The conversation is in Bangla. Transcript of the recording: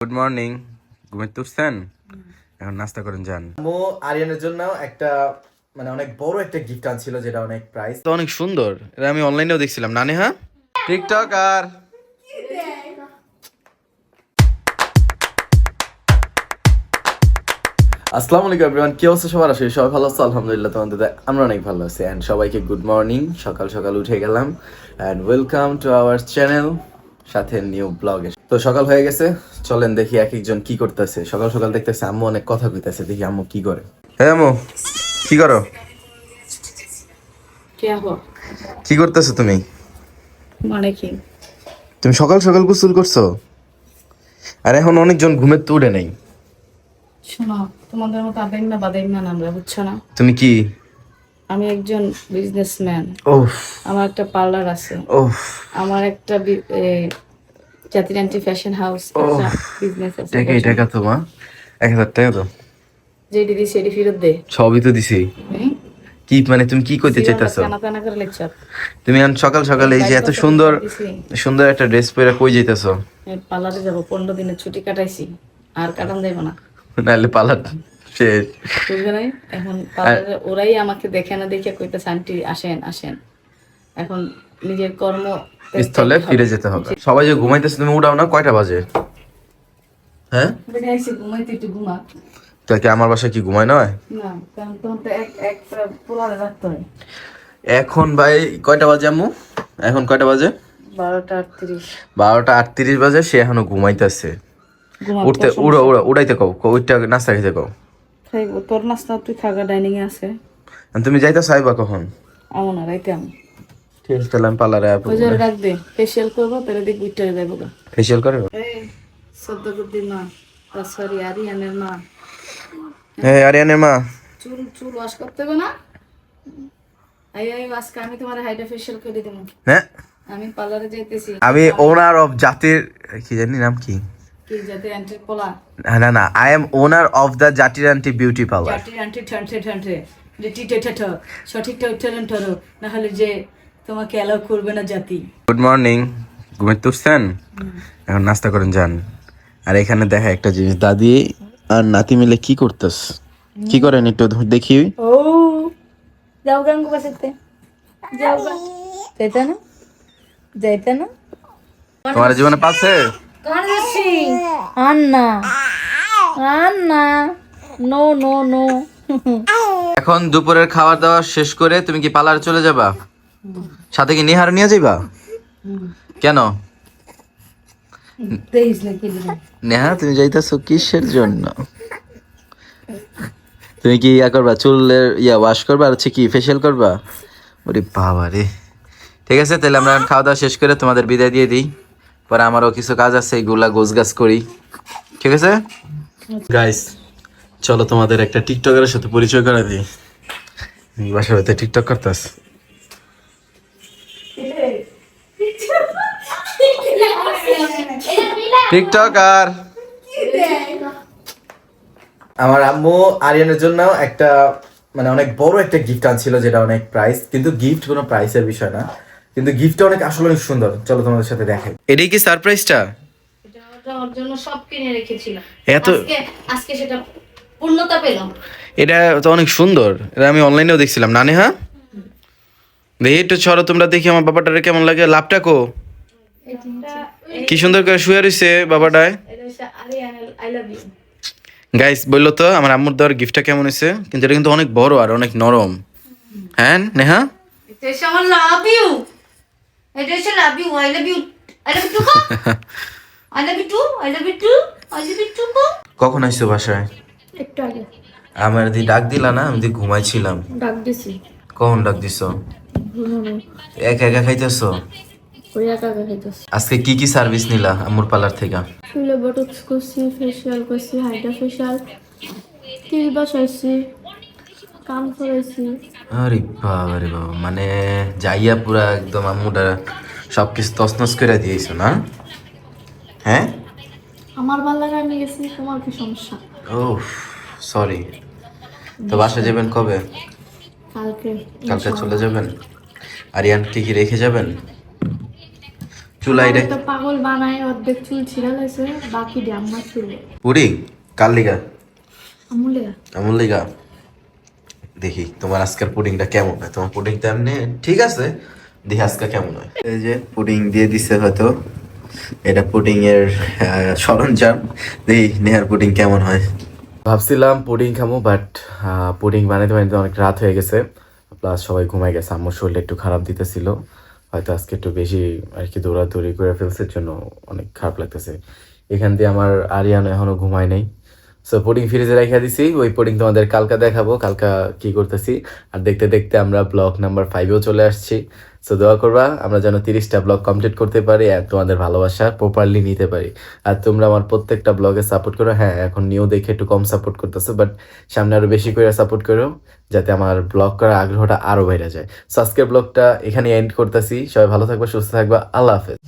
Good morning. ঘুমিয়ে তুলছেন? এখন নাস্তা করেন যান। আম্মু আরিয়ানের জন্য একটা অনেক বড় একটা গিফট আনছিল, যেটা অনেক প্রাইস। তো অনেক সুন্দর, এটা আমি অনলাইনেও দেখছিলাম। না নেহা, টিকটক আর আসসালামু আলাইকুম এভরিওয়ান, কি অবস্থা সবার? আসলে সবাই ভালো আছো? আলহামদুলিল্লাহ, তোমাদের আমরা অনেক ভালো আছি। এন্ড সবাইকে গুড মর্নিং। সকাল সকাল উঠে গেলাম and welcome to our channel, সাথে নিউ ব্লগে। তো সকাল হয়ে গেছে, চলেন দেখি এক একজন কি করতেছে। সকাল সকাল দেখতেছে আম্মু অনেক কথা কইতাছে, দেখি আম্মু কি করে। হ্যাঁ আম্মু, কি করো? क्या हुआ? কি করতেছো তুমি? মানে কি? তুমি সকাল সকাল গোসল করছো? আর এখন অনেকজন ঘুমের তো উঠে নেই। শোনো, তোমাদের মতো আবেগ না বাদেক না আমরা, বুঝছো না? তুমি কি? আমি একজন বিজনেসম্যান। ওফ আমার একটা পার্লার আছে, ওফ আমার একটা জাতির অ্যান্টি ফ্যাশন হাউস একটা বিজনেস আছে। টাকা তো মা, 1000 টাকা তো যেটি দিই সেটি ফেরত দে। সবই তো দিছি। কি মানে তুমি কি করতে চাইতেছো? কানা কানা করে লেকচার। তুমি এখন সকাল সকাল এই যে এত সুন্দর সুন্দর একটা ড্রেস পরে কই যাইতেছো? পার্লারে যাবো, 15 দিনের ছুটি কাটাইছি, আর কাটান যাইবো না। নাহলে পালার শেষ। বুঝবে নাই? এখন পার্লারে ওরাই আমাকে দেখে না দেখে কইতেছে আন্টি আসেন আসেন। এখন নিজের কর্ম স্থলে ফিরে যেতে হবে। সবাই যে ঘুমাইতেছে, তুমি উঠাও না? কয়টা বাজে? হ্যাঁ, দেখাইছি ঘুমাইতে, একটু ঘুমা। তা কি আমার বাসায় কি ঘুমায় নয়? না, কারণ তখন তো একটা পোলারে রাখতে হয়। এখন ভাই কয়টা বাজে আম্মু? এখন কয়টা বাজে? 12:38। 12:38 বাজে, সে এখনো ঘুমাইতেছে। উঠতে উড়াইতে কও, ওইটা নাস্তা খাইতে কও। খাইবো তোর নাস্তা, তুই থাকা ডাইনিং এ আছে। আর তুমি যাইতেছো আইবা কখন? আমো না, রাইতে আমি ঠিক আছে, তাহলে আমি পার্লারে ওই যে ডাক দে, ফেসিয়াল করবো, তাহলে দেখবি উঠতে যাইবো গা। ফেসিয়াল করে। এই সদ্যগুদ্দির মা, সরি আরিয়ানের মা, হ্যাঁ আরিয়ানের মা। চুল চুল ওয়াশ করতে হবে না? আজকে আমি তোমার হাইড্রা ফেসিয়াল করে দেবো। হ্যাঁ, আমি পার্লারে যাইতেছি। আমি ওনার অফ জাতির, কি জানি নাম কি? কি যাতে আন্টির পোলা? না না, I am owner of the জাটির আন্টি বিউটি পার্লার। জাতির আন্টি ঠান্ডে ঠান্ডে যে টিটে ঠেঠ সঠিকটা উচ্চারণ করো, না হলে যে তোমাকে অ্যালাউ করবে না জাতি। Good morning. ঘুমিয়ে তুলছেন? এখন নাস্তা করেন যান। আর এখানে দেখা একটা জিনিস, দাদি আর নাতি মিলে কি করতেস? কি করেন একটু দেখি। ও যাও গাঙ্গু বাসাতে, যাও গা, যাইতা না, যাইতা না। তোমার জীবনে পাচ্ছে? কার যাচ্ছি? আন্না আন্না, নো নো নো। এখন দুপুরের খাবার দাওয়া শেষ করে তুমি কি পার্লারে চলে যাবা? সাথে কি নিহার নিয়ে যাইবা? কেন দেখিস না কি দিলাম। নেহা, তুমি যাইতেছো কিসের জন্য? তুমি কি ইয়া করবা, চুলের ওয়াশ করবা আর হচ্ছে কি ফেসিয়াল করবা? ওরে বাবা রে। ঠিক আছে, তাহলে আমরা খাওয়া দাওয়া শেষ করে তোমাদের বিদায় দিয়ে দিই। পরে আমারও কিছু কাজ আছে, এগুলা গোছগাছ করি। ঠিক আছে গাইস, চলো তোমাদের একটা টিকটকারের সাথে পরিচয় করে দিই। বাসার হইতে টিকটক করতেছ? টিকটকার। আমার আম্মু আরিয়ানের জন্য একটা অনেক বড় একটা গিফট আনছিল, যেটা অনেক প্রাইস। কিন্তু গিফট কোনো প্রাইসের বিষয় না, কিন্তু গিফটটা আসলে অনেক সুন্দর। চলো তোমাদের সাথে দেখাই। এটাই কি সারপ্রাইজটা? এটা ওর জন্য সব কিনে রেখেছিলাম, এত আজকে সেটা পূর্ণতা পেলাম। এটা তো অনেক সুন্দর, এটা আমি অনলাইনেও দেখছিলাম। না নেহা, দেখি একটু ছড়ো তোমরা, দেখি আমার বাবাটারে কেমন লাগে। লাভটা কো, কি সুন্দর করে শুয়ে রয়েছে বাবাটায়। এটা হচ্ছে Aryan, I love you. Guys বললো তো আমার আম্মুর দেওয়ার গিফটটা কেমন হয়েছে, কিন্তু এটা কিন্তু অনেক বড় আর অনেক নরম। হ্যাঁ নেহা, এটা হচ্ছে আমার লাভ ইউ, এটা হচ্ছে love you, I love you, I love you too, I love you too, I love you too, I love you too. কখন আইছো বাসায়? একটু আগে আমার দি ডাক দিলা না, আমি দি ঘুমাইছিলাম। ডাক দিছি, কখন ডাক দিছো? একা একা খাইতেছো? ওই একা একা খাইতেছি। আজকে কি কি সার্ভিস নিলা আম্মুর পার্লার থেকে? চুলে বটক্স করছি, ফেসিয়াল করছি, হাইড্রা ফেসিয়াল, তিল বসাইছি, কান ফরাইছি। আরে বাবা রে বাবা, মানে যাইয়া পুরা একদম আম্মুটা সবকিছু তছনছ করে দিয়েছো না? হ্যাঁ, আমার ভালো লাগে আমি গেছি, তোমার কি সমস্যা? ও সরি। তো বাসা যাবেন কবে? কালকে কালকে চলে যাবেন? আরিয়ানকে কি রেখে যাবেন? চুলাইটা তো পাগল বানায় অর্ধেক চুল ছিঁড়া লাইছে বাকি দিয়ে আমার চুলে পুডিং কার লিগা আমুলে এমন লিগা দেখি তোমার আজকের পুডিংটা কেমন হয়। তোমার পুডিংটা এমনি ঠিক আছে, দেখি আজকে কেমন হয়। এই যে পুডিং দিয়ে দিছে হয়তো, এটা পুডিং এর সরঞ্জাম। দেখি নেহার পুডিং কেমন হয়। ভাবছিলাম পুডিং খামো, বাট পুডিং বানাইতে বানাইতে অনেক রাত হয়ে গেছে, প্লাস সবাই ঘুমাই গেছে। আম্মুর শরীরটা একটু খারাপ দিতেছিল, হয়তো আজকে একটু বেশি আর কি দৌড়াদৌড়ি করে ফেলছে, জন্য অনেক খারাপ লাগতেছে। এখান দিয়ে আমার আরিয়ান এখনো ঘুমায় নাই। সো পুডিং ফ্রিজে রেখে দিছি, ওই পুডিং তোমাদের কালকা দেখাবো, কালকা কি করতেছি। আর দেখতে দেখতে আমরা ব্লগ নাম্বার 5-এও চলে আসছি। সো দোয়া করবা আমরা যেন 30টা ব্লগ কমপ্লিট করতে পারি আর তোমাদের ভালোবাসা প্রপারলি নিতে পারি। আর তোমরা আমার প্রত্যেকটা ব্লগে সাপোর্ট করো। হ্যাঁ, এখন নিউ দেখে একটু কম সাপোর্ট করতেছো, বাট সামনে আরো বেশি করে সাপোর্ট করো, যাতে আমার ব্লগ করার আগ্রহটা আরো বেড়ে যায়। সো আজকের ব্লগটা এখানে এন্ড করতেছি। সবাই ভালো থাকবা, সুস্থ থাকবা, আল্লাহ হাফেজ।